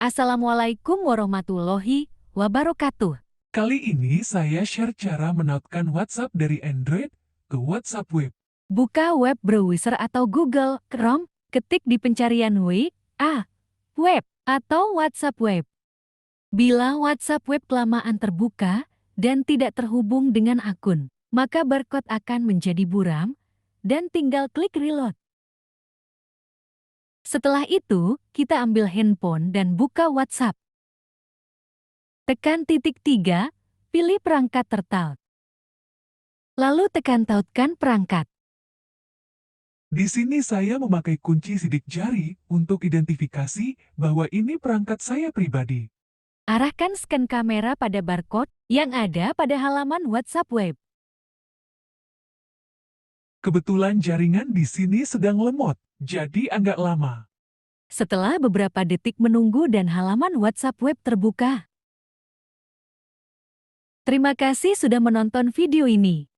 Assalamualaikum warahmatullahi wabarakatuh. Kali ini saya share cara menautkan WhatsApp dari Android ke WhatsApp Web. Buka web browser atau Google Chrome, ketik di pencarian web atau WhatsApp Web. Bila WhatsApp Web kelamaan terbuka dan tidak terhubung dengan akun, maka barcode akan menjadi buram dan tinggal klik reload. Setelah itu, kita ambil handphone dan buka WhatsApp. Tekan titik 3, pilih perangkat tertaut. Lalu tekan tautkan perangkat. Di sini saya memakai kunci sidik jari untuk identifikasi bahwa ini perangkat saya pribadi. Arahkan scan kamera pada barcode yang ada pada halaman WhatsApp Web. Kebetulan jaringan di sini sedang lemot, jadi agak lama. Setelah beberapa detik menunggu dan halaman WhatsApp Web terbuka. Terima kasih sudah menonton video ini.